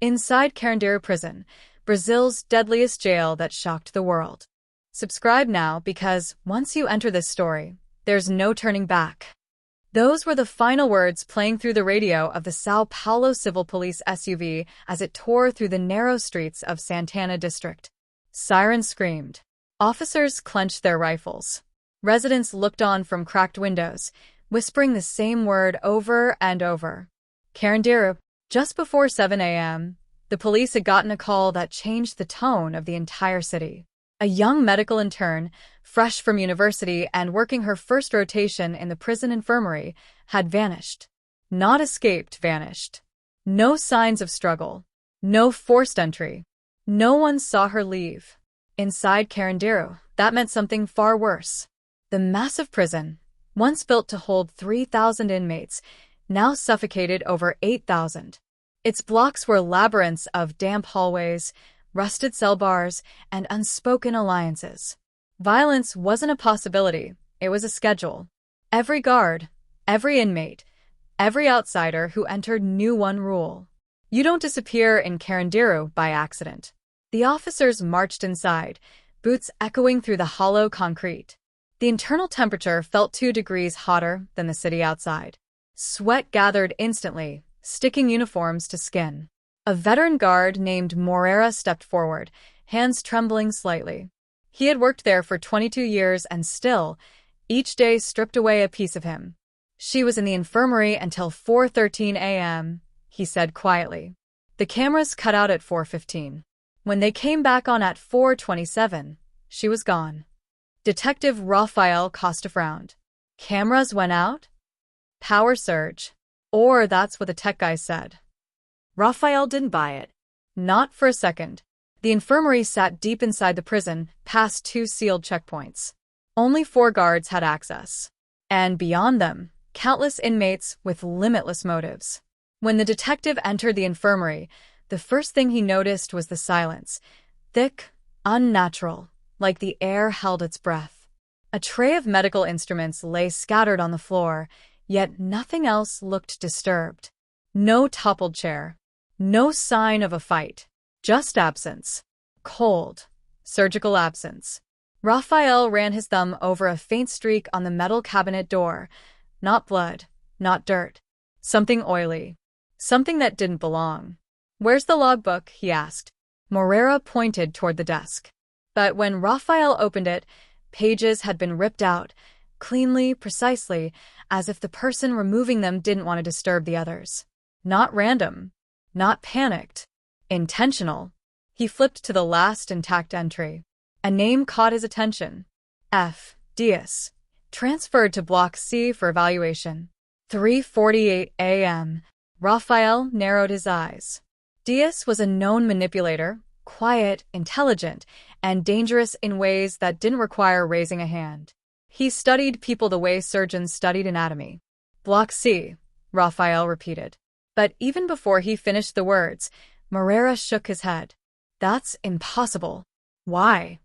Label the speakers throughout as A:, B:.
A: Inside Carandiru Prison, Brazil's deadliest jail that shocked the world. Subscribe now because once you enter this story, there's no turning back. Those were the final words playing through the radio of the São Paulo Civil Police SUV as it tore through the narrow streets of Santana district. Sirens screamed. Officers clenched their rifles. Residents looked on from cracked windows, whispering the same word over and over. Carandiru. Just before 7 a.m., the police had gotten a call that changed the tone of the entire city. A young medical intern, fresh from university and working her first rotation in the prison infirmary, had vanished. Not escaped, vanished. No signs of struggle. No forced entry. No one saw her leave. Inside Carandiru, that meant something far worse. The massive prison, once built to hold 3,000 inmates, now suffocated over 8,000. Its blocks were labyrinths of damp hallways, rusted cell bars, and unspoken alliances. Violence wasn't a possibility, it was a schedule. Every guard, every inmate, every outsider who entered knew one rule. You don't disappear in Carandiru by accident. The officers marched inside, boots echoing through the hollow concrete. The internal temperature felt 2 degrees hotter than the city outside. Sweat gathered instantly, sticking uniforms to skin. A veteran guard named Moreira stepped forward, hands trembling slightly. He had worked there for 22 years and still, each day stripped away a piece of him. She was in the infirmary until 4:13 a.m., he said quietly. The cameras cut out at 4:15. When they came back on at 4:27, she was gone. Detective Rafael Costa frowned. Cameras went out? Power surge. Or that's what the tech guy said. Rafael didn't buy it. Not for a second. The infirmary sat deep inside the prison, past 2 sealed checkpoints. Only 4 guards had access. And beyond them, countless inmates with limitless motives. When the detective entered the infirmary, the first thing he noticed was the silence. Thick, unnatural, like the air held its breath. A tray of medical instruments lay scattered on the floor, yet nothing else looked disturbed. No toppled chair. No sign of a fight. Just absence. Cold. Surgical absence. Rafael ran his thumb over a faint streak on the metal cabinet door. Not blood. Not dirt. Something oily. Something that didn't belong. Where's the logbook? He asked. Moreira pointed toward the desk. But when Rafael opened it, pages had been ripped out, cleanly, precisely, as if the person removing them didn't want to disturb the others. Not random. Not panicked. Intentional. He flipped to the last intact entry. A name caught his attention. F. Dias. Transferred to Block C for evaluation. 3:48 a.m. Rafael narrowed his eyes. Dias was a known manipulator, quiet, intelligent, and dangerous in ways that didn't require raising a hand. He studied people the way surgeons studied anatomy. Block C, Rafael repeated. But even before he finished the words, Moreira shook his head. That's impossible. Why?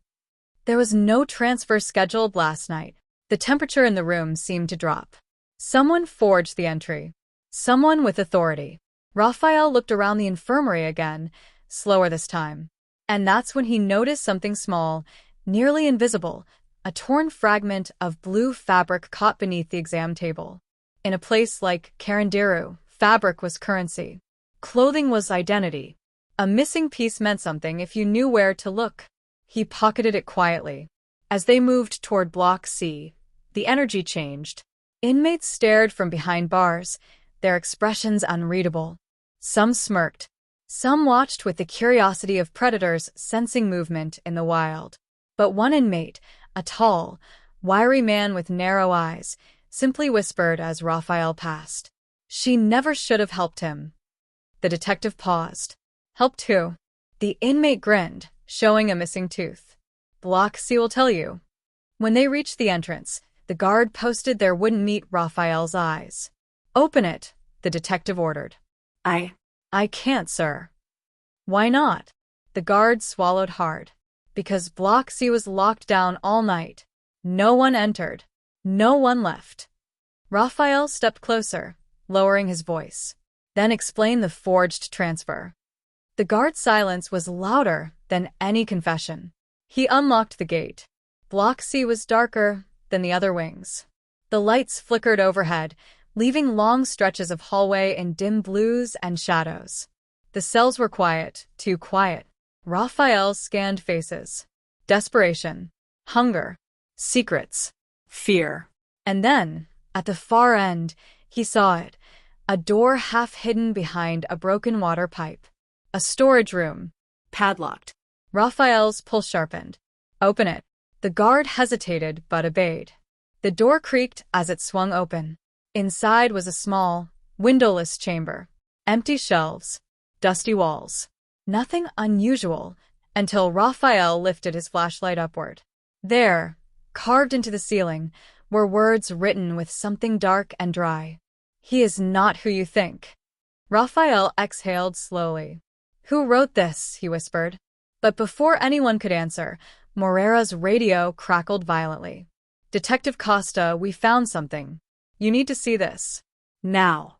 A: There was no transfer scheduled last night. The temperature in the room seemed to drop. Someone forged the entry. Someone with authority. Rafael looked around the infirmary again, slower this time. And that's when he noticed something small, nearly invisible, a torn fragment of blue fabric caught beneath the exam table. In a place like Carandiru, fabric was currency. Clothing was identity. A missing piece meant something if you knew where to look. He pocketed it quietly. As they moved toward Block C, the energy changed. Inmates stared from behind bars, their expressions unreadable. Some smirked. Some watched with the curiosity of predators sensing movement in the wild. But one inmate, a tall, wiry man with narrow eyes, simply whispered as Rafael passed. She never should have helped him. The detective paused. Helped who? The inmate grinned, showing a missing tooth. Block C will tell you. When they reached the entrance, the guard posted there wouldn't meet Rafael's eyes. Open it, the detective ordered. I can't, sir. Why not? The guard swallowed hard. Because Block C was locked down all night. No one entered. No one left. Rafael stepped closer, lowering his voice. Then explain the forged transfer. The guard's silence was louder than any confession. He unlocked the gate. Block C was darker than the other wings. The lights flickered overhead, leaving long stretches of hallway in dim blues and shadows. The cells were quiet, too quiet. Raphael scanned faces. Desperation, hunger, secrets, fear. And then, at the far end, he saw it. A door half hidden behind a broken water pipe. A storage room. Padlocked. Raphael's pulse sharpened. Open it. The guard hesitated but obeyed. The door creaked as it swung open. Inside was a small, windowless chamber. Empty shelves. Dusty walls. Nothing unusual until Raphael lifted his flashlight upward. There, carved into the ceiling, were words written with something dark and dry. "He is not who you think." Raphael exhaled slowly. "Who wrote this?" he whispered. But before anyone could answer, Moreira's radio crackled violently. "Detective Costa, we found something. You need to see this. Now."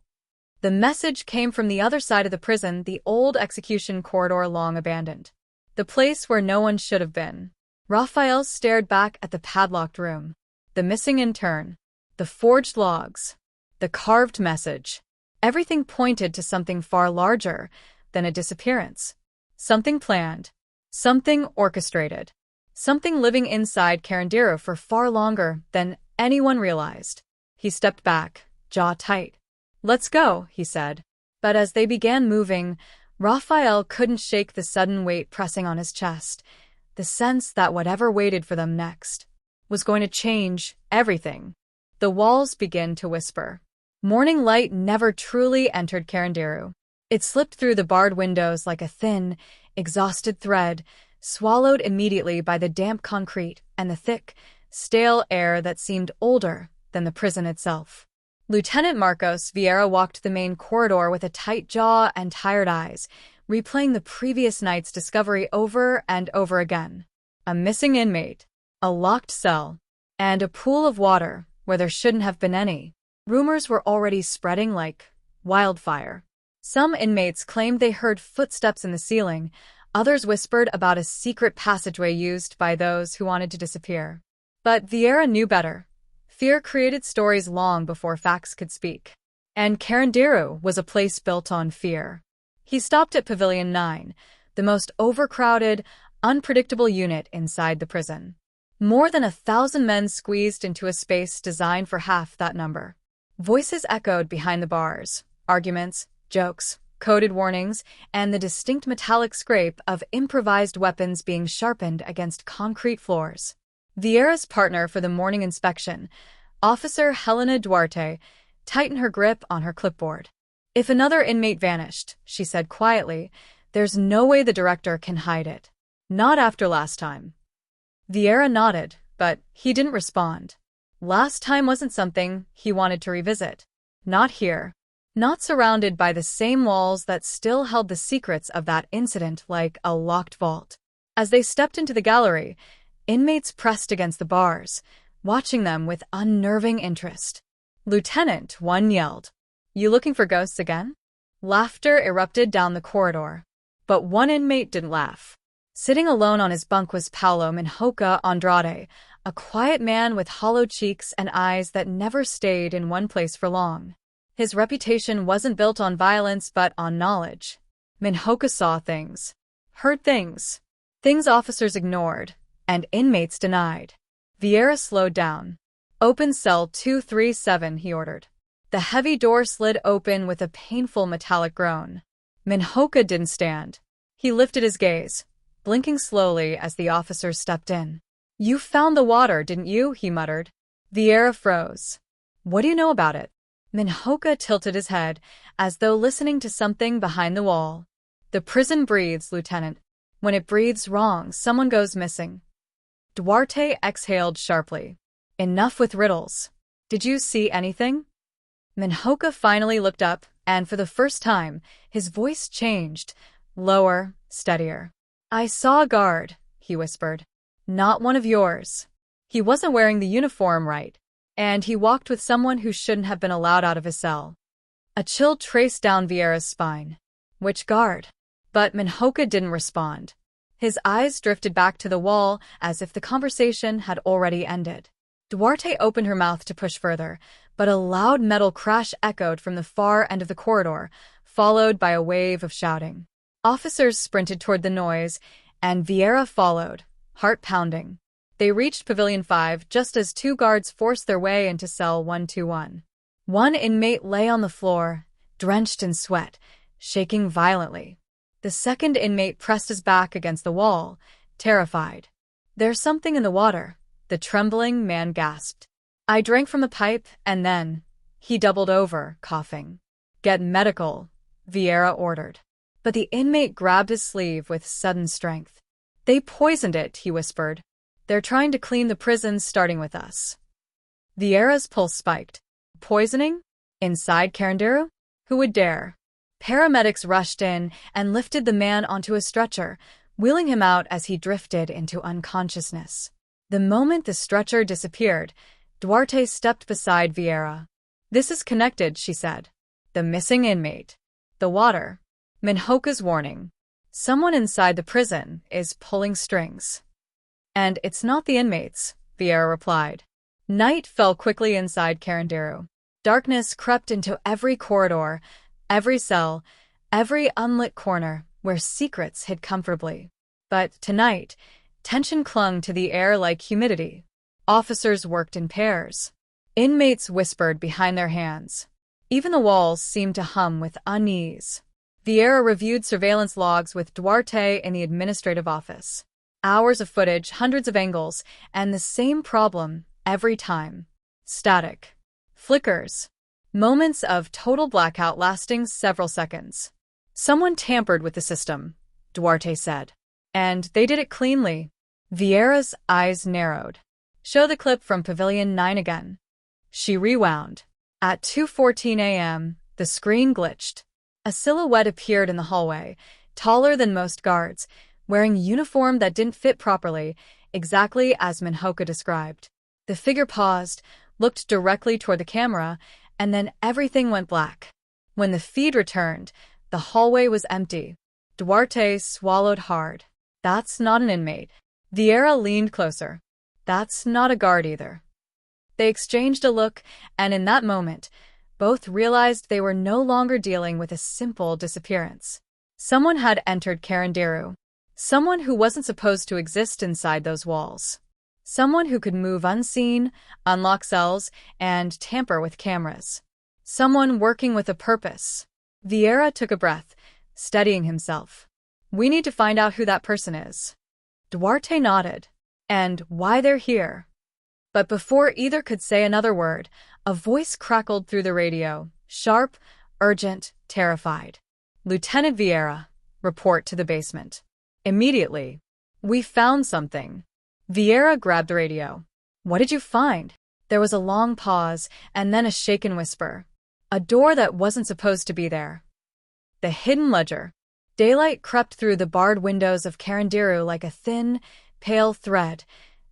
A: The message came from the other side of the prison, the old execution corridor long abandoned. The place where no one should have been. Raphael stared back at the padlocked room. The missing intern. The forged logs. The carved message. Everything pointed to something far larger than a disappearance. Something planned. Something orchestrated. Something living inside Carandiru for far longer than anyone realized. He stepped back, jaw tight. "Let's go," he said. But as they began moving, Raphael couldn't shake the sudden weight pressing on his chest, the sense that whatever waited for them next was going to change everything. The walls began to whisper. Morning light never truly entered Carandiru. It slipped through the barred windows like a thin, exhausted thread, swallowed immediately by the damp concrete and the thick, stale air that seemed older than the prison itself. Lieutenant Marcos Vieira walked the main corridor with a tight jaw and tired eyes, replaying the previous night's discovery over and over again. A missing inmate, a locked cell, and a pool of water where there shouldn't have been any. Rumors were already spreading like wildfire. Some inmates claimed they heard footsteps in the ceiling, others whispered about a secret passageway used by those who wanted to disappear. But Vieira knew better. Fear created stories long before facts could speak. And Carandiru was a place built on fear. He stopped at Pavilion 9, the most overcrowded, unpredictable unit inside the prison. More than 1,000 men squeezed into a space designed for half that number. Voices echoed behind the bars, arguments, jokes, coded warnings, and the distinct metallic scrape of improvised weapons being sharpened against concrete floors. Vieira's partner for the morning inspection, Officer Helena Duarte, tightened her grip on her clipboard. "If another inmate vanished," she said quietly, "there's no way the director can hide it. Not after last time." Vieira nodded, but he didn't respond. Last time wasn't something he wanted to revisit. Not here. Not surrounded by the same walls that still held the secrets of that incident like a locked vault. As they stepped into the gallery, inmates pressed against the bars, watching them with unnerving interest. "Lieutenant," one yelled. "You looking for ghosts again?" Laughter erupted down the corridor. But one inmate didn't laugh. Sitting alone on his bunk was Paulo Minhoca Andrade, a quiet man with hollow cheeks and eyes that never stayed in one place for long. His reputation wasn't built on violence but on knowledge. Minhoca saw things, heard things officers ignored, and inmates denied. Vieira slowed down. "Open cell 237, he ordered. The heavy door slid open with a painful metallic groan. Minhoca didn't stand. He lifted his gaze, blinking slowly as the officer stepped in. "You found the water, didn't you?" he muttered. Vieira froze. "What do you know about it?" Minhoca tilted his head, as though listening to something behind the wall. "The prison breathes, Lieutenant. When it breathes wrong, someone goes missing." Duarte exhaled sharply. "Enough with riddles. Did you see anything?" Minhoca finally looked up, and for the first time, his voice changed, lower, steadier. "I saw a guard," he whispered. "Not one of yours. He wasn't wearing the uniform right, and he walked with someone who shouldn't have been allowed out of his cell." A chill traced down Vieira's spine. "Which guard?" But Minhoka didn't respond. His eyes drifted back to the wall as if the conversation had already ended. Duarte opened her mouth to push further, but a loud metal crash echoed from the far end of the corridor, followed by a wave of shouting. Officers sprinted toward the noise, and Vieira followed, heart pounding. They reached Pavilion 5 just as two guards forced their way into cell 121. One inmate lay on the floor, drenched in sweat, shaking violently. The second inmate pressed his back against the wall, terrified. "There's something in the water," the trembling man gasped. "I drank from the pipe, and then..." He doubled over, coughing. "Get medical," Vieira ordered. But the inmate grabbed his sleeve with sudden strength. "They poisoned it," he whispered. "They're trying to clean the prison, starting with us." Vieira's pulse spiked. Poisoning? Inside Carandiru? Who would dare? Paramedics rushed in and lifted the man onto a stretcher, wheeling him out as he drifted into unconsciousness. The moment the stretcher disappeared, Duarte stepped beside Vieira. "This is connected," she said. "The missing inmate. The water. Minhoka's warning. Someone inside the prison is pulling strings." "And it's not the inmates," Vieira replied. Night fell quickly inside Carandiru. Darkness crept into every corridor, every cell, every unlit corner where secrets hid comfortably. But tonight, tension clung to the air like humidity. Officers worked in pairs. Inmates whispered behind their hands. Even the walls seemed to hum with unease. Vieira reviewed surveillance logs with Duarte in the administrative office. Hours of footage, hundreds of angles, and the same problem every time. Static. Flickers. Moments of total blackout lasting several seconds. "Someone tampered with the system," Duarte said. "And they did it cleanly." Vieira's eyes narrowed. "Show the clip from Pavilion 9 again." She rewound. At 2:14 a.m., the screen glitched. A silhouette appeared in the hallway, taller than most guards, wearing uniform that didn't fit properly, exactly as Minhoka described. The figure paused, looked directly toward the camera, and then everything went black. When the feed returned, the hallway was empty. Duarte swallowed hard. "That's not an inmate." Vieira leaned closer. "That's not a guard either." They exchanged a look, and in that moment, both realized they were no longer dealing with a simple disappearance. Someone had entered Carandiru. Someone who wasn't supposed to exist inside those walls. Someone who could move unseen, unlock cells, and tamper with cameras. Someone working with a purpose. Vieira took a breath, steadying himself. "We need to find out who that person is." Duarte nodded. "And why they're here." But before either could say another word, a voice crackled through the radio, sharp, urgent, terrified. "Lieutenant Vieira, report to the basement. Immediately. We found something." Vieira grabbed the radio. "What did you find?" There was a long pause, and then a shaken whisper. "A door that wasn't supposed to be there." The hidden ledger. Daylight crept through the barred windows of Carandiru like a thin, pale thread,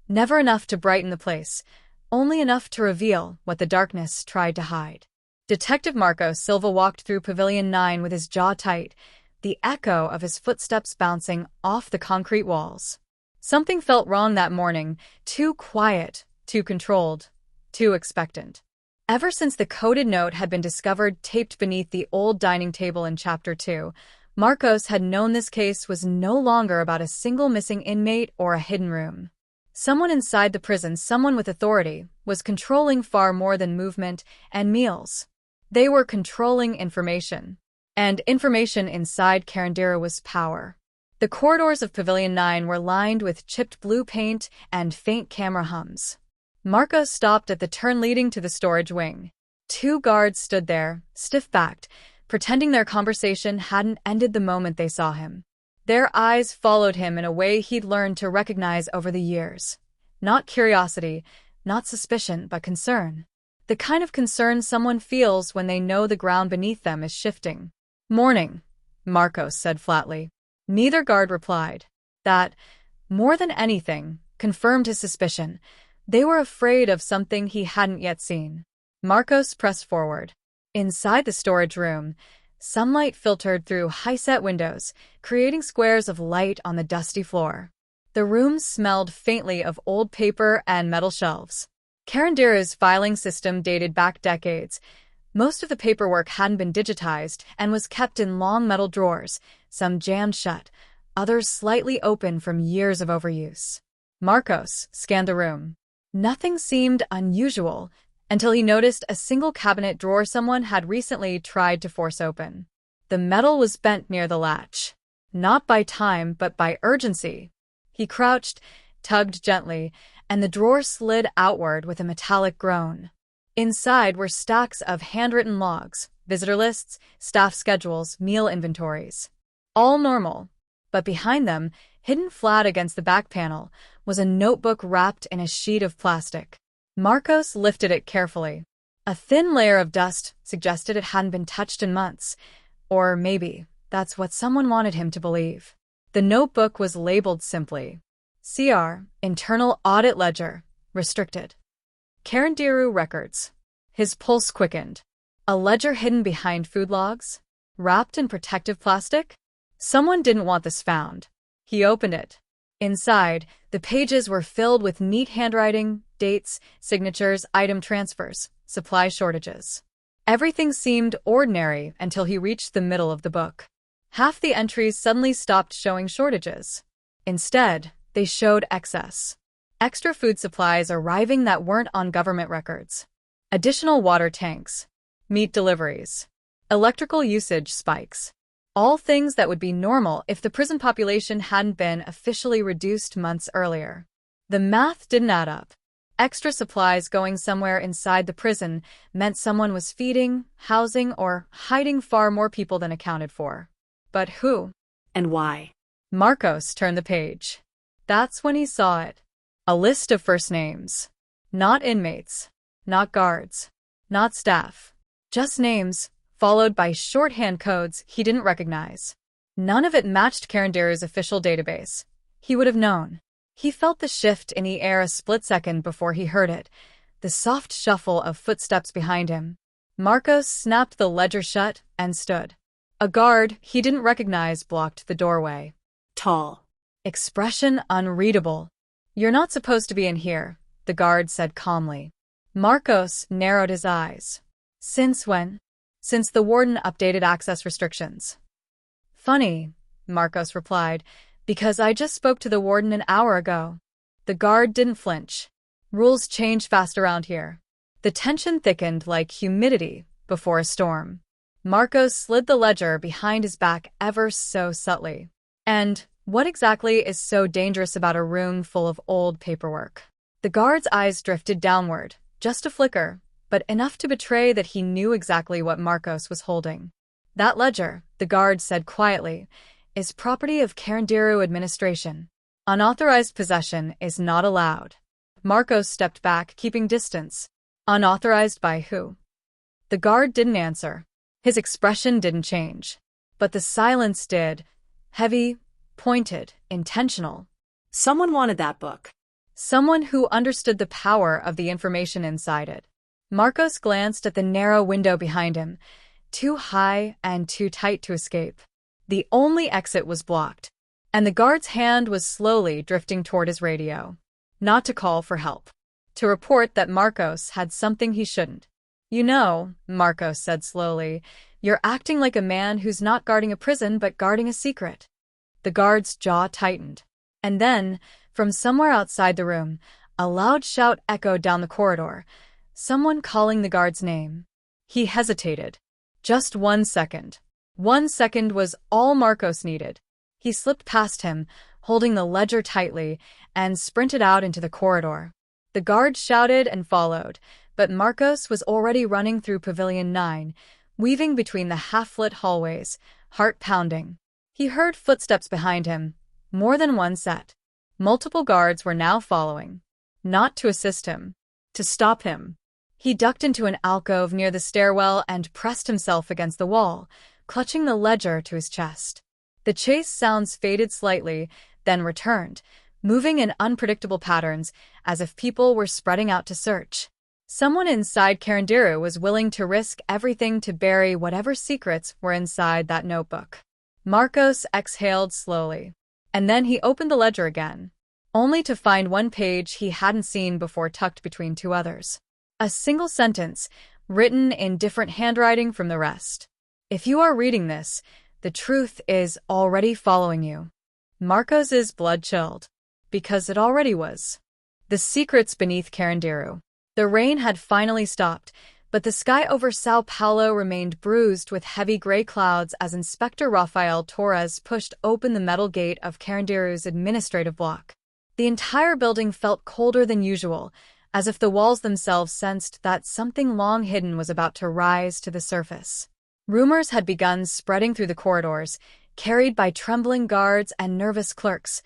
A: never enough to brighten the place, only enough to reveal what the darkness tried to hide. Detective Marco Silva walked through Pavilion 9 with his jaw tight, the echo of his footsteps bouncing off the concrete walls. Something felt wrong that morning, too quiet, too controlled, too expectant. Ever since the coded note had been discovered taped beneath the old dining table in Chapter 2, Marcos had known this case was no longer about a single missing inmate or a hidden room. Someone inside the prison, someone with authority, was controlling far more than movement and meals. They were controlling information. And information inside Carandiru was power. The corridors of Pavilion 9 were lined with chipped blue paint and faint camera hums. Marcos stopped at the turn leading to the storage wing. Two guards stood there, stiff-backed, pretending their conversation hadn't ended the moment they saw him. Their eyes followed him in a way he'd learned to recognize over the years. Not curiosity, not suspicion, but concern. The kind of concern someone feels when they know the ground beneath them is shifting. "Morning," Marcos said flatly. Neither guard replied. That, more than anything, confirmed his suspicion. They were afraid of something he hadn't yet seen. Marcos pressed forward. Inside the storage room, Sunlight filtered through high-set windows, creating squares of light on the dusty floor. The room smelled faintly of old paper and metal shelves. Carandiru's filing system dated back decades. Most of the paperwork hadn't been digitized and was kept in long metal drawers, some jammed shut, others slightly open from years of overuse. Marcos scanned the room. Nothing seemed unusual until he noticed a single cabinet drawer someone had recently tried to force open. The metal was bent near the latch. Not by time, but by urgency. He crouched, tugged gently, and the drawer slid outward with a metallic groan. Inside were stacks of handwritten logs, visitor lists, staff schedules, meal inventories. All normal. But behind them, hidden flat against the back panel, was a notebook wrapped in a sheet of plastic. Marcos lifted it carefully. A thin layer of dust suggested it hadn't been touched in months. Or maybe that's what someone wanted him to believe. The notebook was labeled simply, CR, Internal Audit Ledger, Restricted. Carandiru Records. His pulse quickened. A ledger hidden behind food logs? Wrapped in protective plastic? Someone didn't want this found. He opened it. Inside, the pages were filled with neat handwriting, dates, signatures, item transfers, supply shortages. Everything seemed ordinary until he reached the middle of the book. Half the entries suddenly stopped showing shortages. Instead, they showed excess. Extra food supplies arriving that weren't on government records. Additional water tanks. Meat deliveries. Electrical usage spikes. All things that would be normal if the prison population hadn't been officially reduced months earlier. The math didn't add up. Extra supplies going somewhere inside the prison meant someone was feeding, housing, or hiding far more people than accounted for. But who?
B: And why?
A: Marcos turned the page. That's when he saw it. A list of first names. Not inmates. Not guards. Not staff. Just names, followed by shorthand codes he didn't recognize. None of it matched Carandiru's official database. He would have known. He felt the shift in the air a split second before he heard it, the soft shuffle of footsteps behind him. Marcos snapped the ledger shut and stood. A guard he didn't recognize blocked the doorway.
B: Tall.
A: Expression unreadable. You're not supposed to be in here, the guard said calmly. Marcos narrowed his eyes. Since when? Since the warden updated access restrictions. Funny, Marcos replied, because I just spoke to the warden an hour ago. The guard didn't flinch. Rules change fast around here. The tension thickened like humidity before a storm. Marcos slid the ledger behind his back ever so subtly. And what exactly is so dangerous about a room full of old paperwork? The guard's eyes drifted downward, just a flicker, but enough to betray that he knew exactly what Marcos was holding. That ledger, the guard said quietly, is property of Carandiru administration. Unauthorized possession is not allowed. Marcos stepped back, keeping distance. Unauthorized by who? The guard didn't answer. His expression didn't change. But the silence did. Heavy, pointed, intentional.
B: Someone wanted that book.
A: Someone who understood the power of the information inside it. Marcos glanced at the narrow window behind him, too high and too tight to escape. The only exit was blocked, and the guard's hand was slowly drifting toward his radio. Not to call for help. To report that Marcos had something he shouldn't. You know, Marcos said slowly, you're acting like a man who's not guarding a prison but guarding a secret. The guard's jaw tightened. And then, from somewhere outside the room, a loud shout echoed down the corridor, someone calling the guard's name. He hesitated. Just 1 second. 1 second was all Marcos needed. He slipped past him, holding the ledger tightly, and sprinted out into the corridor. The guard shouted and followed, but Marcos was already running through Pavilion 9, weaving between the half-lit hallways, heart pounding. He heard footsteps behind him, more than one set. Multiple guards were now following. Not to assist him, to stop him. He ducked into an alcove near the stairwell and pressed himself against the wall, clutching the ledger to his chest. The chase sounds faded slightly, then returned, moving in unpredictable patterns, as if people were spreading out to search. Someone inside Carandiru was willing to risk everything to bury whatever secrets were inside that notebook. Marcos exhaled slowly. And then he opened the ledger again, only to find one page he hadn't seen before tucked between two others. A single sentence, written in different handwriting from the rest. If you are reading this, the truth is already following you. Marcos's blood chilled, because it already was. The secrets beneath Carandiru. The rain had finally stopped, but the sky over São Paulo remained bruised with heavy gray clouds as Inspector Rafael Torres pushed open the metal gate of Carandiru's administrative block. The entire building felt colder than usual, as if the walls themselves sensed that something long hidden was about to rise to the surface. Rumors had begun spreading through the corridors, carried by trembling guards and nervous clerks.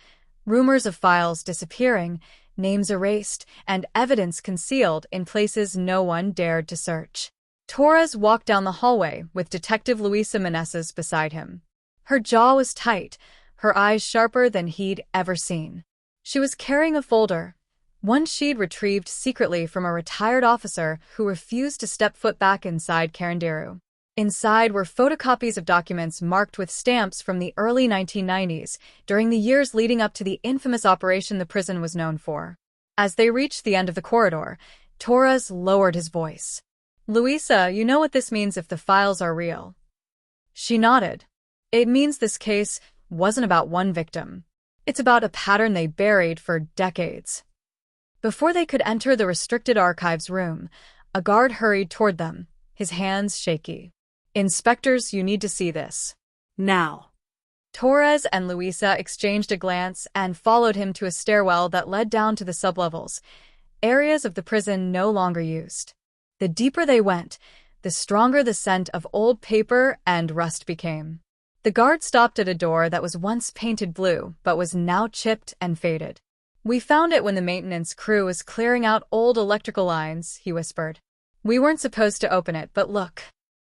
A: Rumors of files disappearing, names erased, and evidence concealed in places no one dared to search. Torres walked down the hallway with Detective Luisa Meneses beside him. Her jaw was tight, her eyes sharper than he'd ever seen. She was carrying a folder, one she'd retrieved secretly from a retired officer who refused to step foot back inside Carandiru. Inside were photocopies of documents marked with stamps from the early 1990s, during the years leading up to the infamous operation the prison was known for. As they reached the end of the corridor, Torres lowered his voice. "Luisa, you know what this means if the files are real." She nodded. "It means this case wasn't about one victim. It's about a pattern they buried for decades." Before they could enter the restricted archives room, a guard hurried toward them, his hands shaky. "Inspectors, you need to see this.
B: Now."
A: Torres and Luisa exchanged a glance and followed him to a stairwell that led down to the sublevels, areas of the prison no longer used. The deeper they went, the stronger the scent of old paper and rust became. The guard stopped at a door that was once painted blue but was now chipped and faded. "We found it when the maintenance crew was clearing out old electrical lines," he whispered. "We weren't supposed to open it, but look."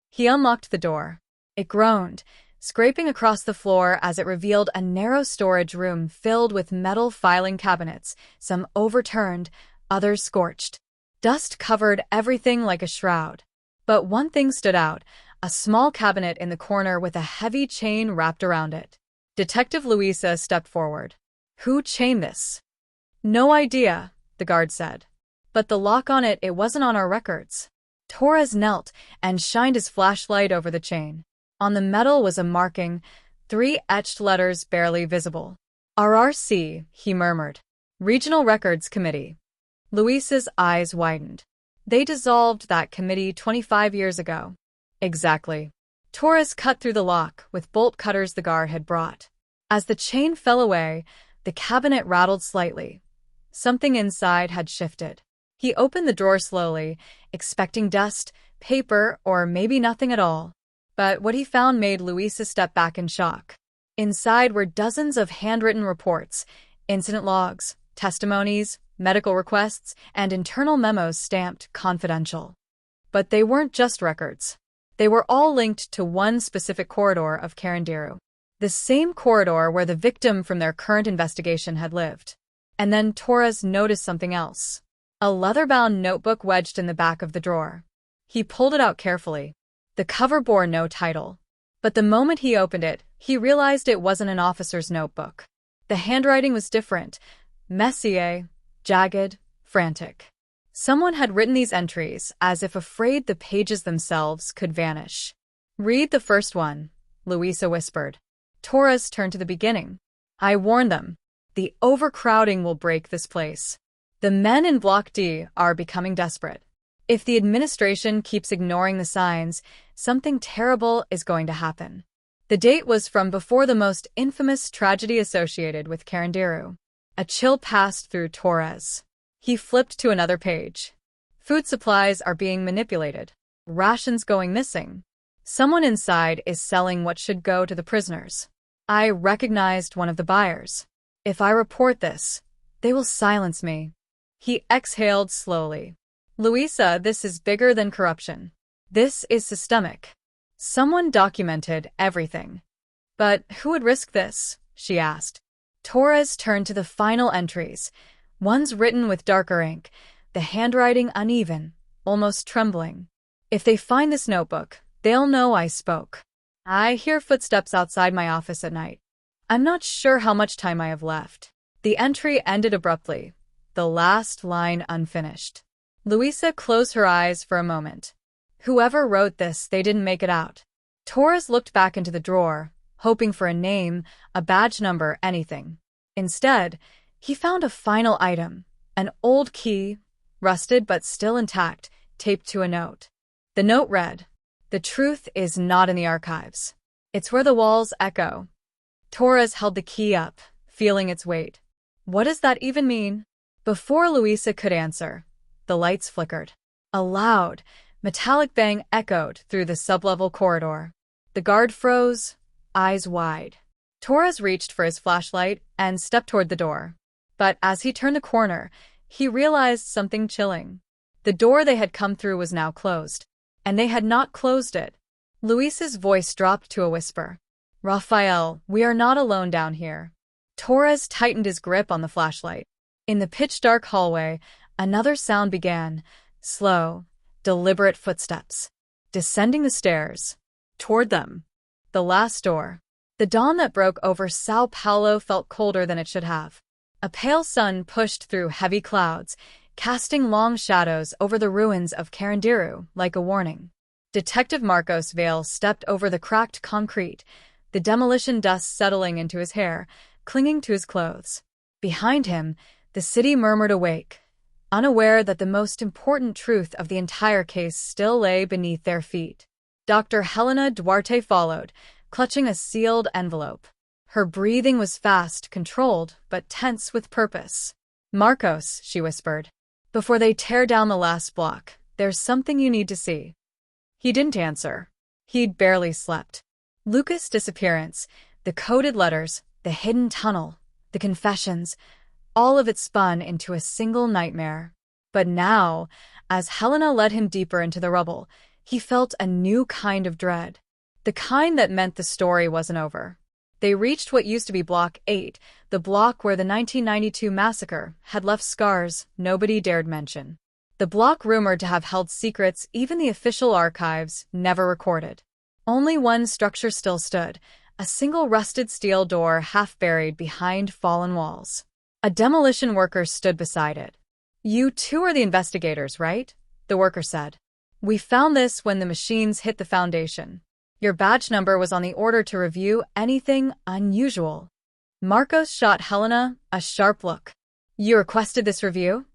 A: He unlocked the door. It groaned, scraping across the floor as it revealed a narrow storage room filled with metal filing cabinets, some overturned, others scorched. Dust covered everything like a shroud. But one thing stood out, a small cabinet in the corner with a heavy chain wrapped around it. Detective Luisa stepped forward. "Who chained this?" "No idea," the guard said. "But the lock on it wasn't on our records." Torres knelt and shined his flashlight over the chain. On the metal was a marking, 3 etched letters barely visible. "RRC," he murmured. "Regional Records Committee." Luisa's eyes widened. "They dissolved that committee 25 years ago." "Exactly." Torres cut through the lock with bolt cutters the guard had brought. As the chain fell away, the cabinet rattled slightly. Something inside had shifted. He opened the drawer slowly, expecting dust, paper, or maybe nothing at all. But what he found made Luisa step back in shock. Inside were dozens of handwritten reports, incident logs, testimonies, medical requests, and internal memos stamped confidential. But they weren't just records. They were all linked to one specific corridor of Carandiru. The same corridor where the victim from their current investigation had lived. And then Torres noticed something else. A leather-bound notebook wedged in the back of the drawer. He pulled it out carefully. The cover bore no title. But the moment he opened it, he realized it wasn't an officer's notebook. The handwriting was different. Messier, jagged, frantic. Someone had written these entries as if afraid the pages themselves could vanish. "Read the first one," Luisa whispered. Torres turned to the beginning. "I warned them. The overcrowding will break this place. The men in Block D are becoming desperate. If the administration keeps ignoring the signs, something terrible is going to happen." The date was from before the most infamous tragedy associated with Carandiru. A chill passed through Torres. He flipped to another page. "Food supplies are being manipulated. Rations going missing. Someone inside is selling what should go to the prisoners. I recognized one of the buyers. If I report this, they will silence me." He exhaled slowly. "Luisa, this is bigger than corruption. This is systemic. Someone documented everything." "But who would risk this?" she asked. Torres turned to the final entries, ones written with darker ink, the handwriting uneven, almost trembling. "If they find this notebook, they'll know I spoke. I hear footsteps outside my office at night. I'm not sure how much time I have left." The entry ended abruptly, the last line unfinished. Louisa closed her eyes for a moment. Whoever wrote this, they didn't make it out. Torres looked back into the drawer, hoping for a name, a badge number, anything. Instead, he found a final item, an old key, rusted but still intact, taped to a note. The note read, "The truth is not in the archives. It's where the walls echo." Torres held the key up, feeling its weight. What does that even mean? Before Louisa could answer, the lights flickered. A loud, metallic bang echoed through the sublevel corridor. The guard froze, eyes wide. Torres reached for his flashlight and stepped toward the door. But as he turned the corner, he realized something chilling. The door they had come through was now closed, and they had not closed it. Luis's voice dropped to a whisper. "Raphael, we are not alone down here." Torres tightened his grip on the flashlight. In the pitch-dark hallway, another sound began, slow, deliberate footsteps, descending the stairs. Toward them. The last door. The dawn that broke over Sao Paulo felt colder than it should have. A pale sun pushed through heavy clouds, casting long shadows over the ruins of Carandiru like a warning. Detective Marcos Vale stepped over the cracked concrete, the demolition dust settling into his hair, clinging to his clothes. Behind him, the city murmured awake, unaware that the most important truth of the entire case still lay beneath their feet. Dr. Helena Duarte followed, clutching a sealed envelope. Her breathing was fast, controlled, but tense with purpose. "Marcos," she whispered, "before they tear down the last block, there's something you need to see." He didn't answer. He'd barely slept. Lucas' disappearance, the coded letters, the hidden tunnel, the confessions, all of it spun into a single nightmare. But now, as Helena led him deeper into the rubble, he felt a new kind of dread. The kind that meant the story wasn't over. They reached what used to be Block 8, the block where the 1992 massacre had left scars nobody dared mention. The block rumored to have held secrets even the official archives never recorded. Only one structure still stood, a single rusted steel door half buried behind fallen walls. A demolition worker stood beside it. "You two are the investigators, right?" the worker said. "We found this when the machines hit the foundation. Your badge number was on the order to review anything unusual." Marcos shot Helena a sharp look. "You requested this review?"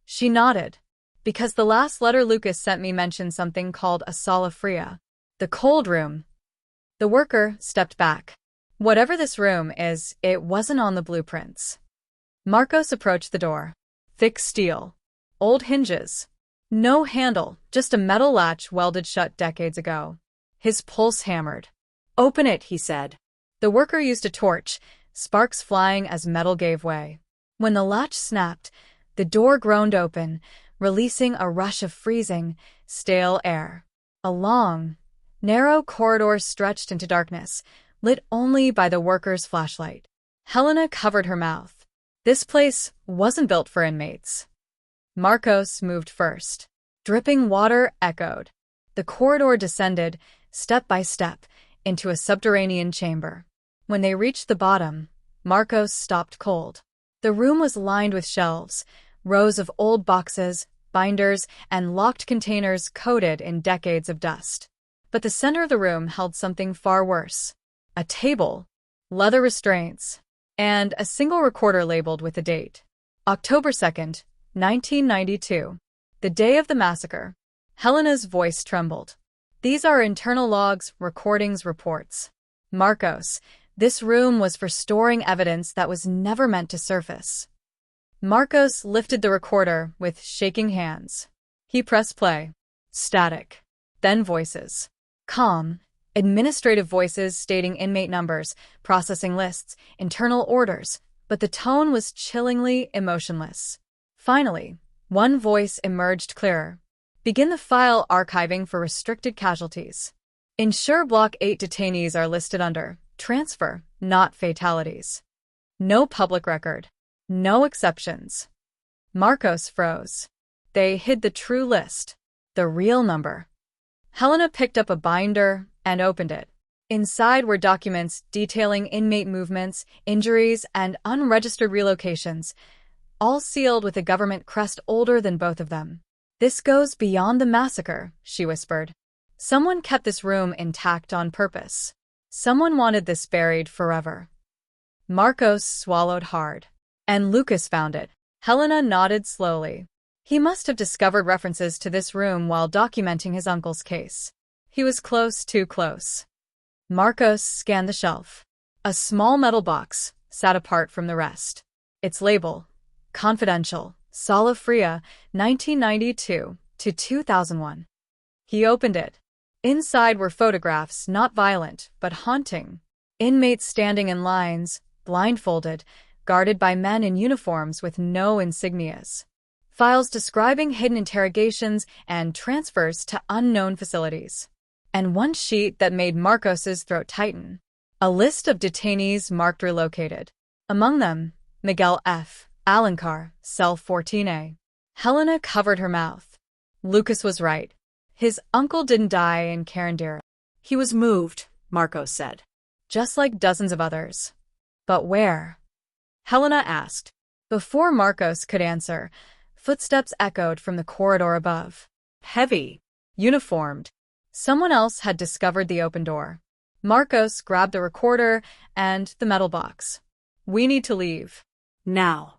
A: She nodded. "Because the last letter Lucas sent me mentioned something called a sala fria, the cold room." The worker stepped back. "Whatever this room is, it wasn't on the blueprints." Marcos approached the door. Thick steel. Old hinges. No handle, just a metal latch welded shut decades ago. His pulse hammered. "Open it," he said. The worker used a torch, sparks flying as metal gave way. When the latch snapped, the door groaned open, releasing a rush of freezing, stale air. A long, narrow corridor stretched into darkness, lit only by the worker's flashlight. Helena covered her mouth. This place wasn't built for inmates. Marcos moved first. Dripping water echoed. The corridor descended, step by step, into a subterranean chamber. When they reached the bottom, Marcos stopped cold. The room was lined with shelves, rows of old boxes, binders, and locked containers coated in decades of dust. But the center of the room held something far worse. A table, leather restraints, and a single recorder labeled with a date. October 2nd, 1992. The day of the massacre. Helena's voice trembled. "These are internal logs, recordings, reports. Marcos, this room was for storing evidence that was never meant to surface." Marcos lifted the recorder with shaking hands. He pressed play. Static. Then voices. Calm, administrative voices stating inmate numbers, processing lists, internal orders, but the tone was chillingly emotionless. Finally, one voice emerged clearer. "Begin the file archiving for restricted casualties. Ensure Block 8 detainees are listed under transfer, not fatalities. No public record. No exceptions." Marcos froze. They hid the true list. The real number. Helena picked up a binder and opened it. Inside were documents detailing inmate movements, injuries, and unregistered relocations, all sealed with a government crest older than both of them. "This goes beyond the massacre," she whispered. "Someone kept this room intact on purpose. Someone wanted this buried forever." Marcos swallowed hard. "And Lucas found it." Helena nodded slowly. "He must have discovered references to this room while documenting his uncle's case. He was close, too close." Marcos scanned the shelf. A small metal box sat apart from the rest. Its label, "Confidential, Sala Fria, 1992 to 2001. He opened it. Inside were photographs, not violent, but haunting. Inmates standing in lines, blindfolded, guarded by men in uniforms with no insignias. Files describing hidden interrogations and transfers to unknown facilities. And one sheet that made Marcos's throat tighten. A list of detainees marked relocated. Among them, Miguel F. Alencar, cell 14A. Helena covered her mouth. Lucas was right. His uncle didn't die in Carandiru.
B: He was moved, Marcos said.
A: Just like dozens of others. But where? Helena asked. Before Marcos could answer, footsteps echoed from the corridor above. Heavy, uniformed. Someone else had discovered the open door. Marcos grabbed the recorder and the metal box. "We need to leave."
B: "Now."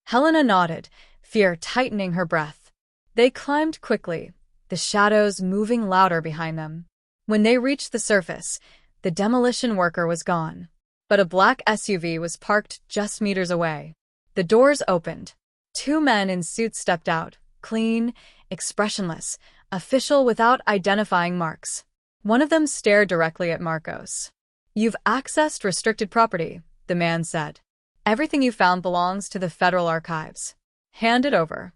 A: Helena nodded, fear tightening her breath. They climbed quickly, the shadows moving louder behind them. When they reached the surface, the demolition worker was gone. But a black SUV was parked just meters away. The doors opened. Two men in suits stepped out, clean, expressionless, official without identifying marks. One of them stared directly at Marcos. "You've accessed restricted property," the man said. "Everything you found belongs to the Federal Archives. Hand it over."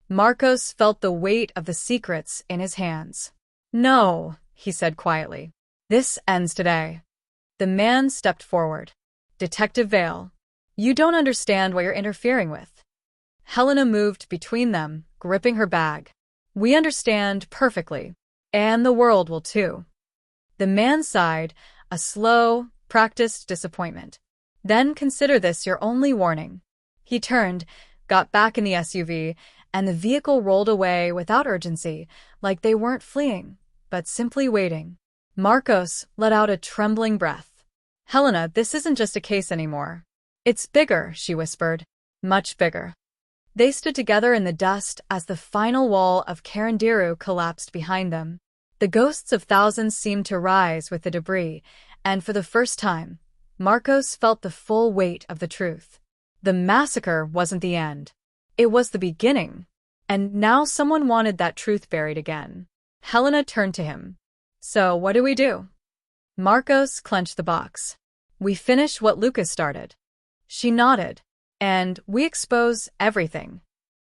A: Marcos felt the weight of the secrets in his hands. "No," he said quietly. "This ends today." The man stepped forward. "Detective Vale, you don't understand what you're interfering with." Helena moved between them, gripping her bag. "We understand perfectly. And the world will too." The man sighed, a slow, practiced disappointment. "Then consider this your only warning." He turned, got back in the SUV, and the vehicle rolled away without urgency, like they weren't fleeing, but simply waiting. Marcos let out a trembling breath. "Helena, this isn't just a case anymore. It's bigger," she whispered. "Much bigger." They stood together in the dust as the final wall of Carandiru collapsed behind them. The ghosts of thousands seemed to rise with the debris, and for the first time, Marcos felt the full weight of the truth. The massacre wasn't the end. It was the beginning. And now someone wanted that truth buried again. Helena turned to him. "So what do we do?" Marcos clenched the box. "We finish what Lucas started." She nodded. "And we expose everything."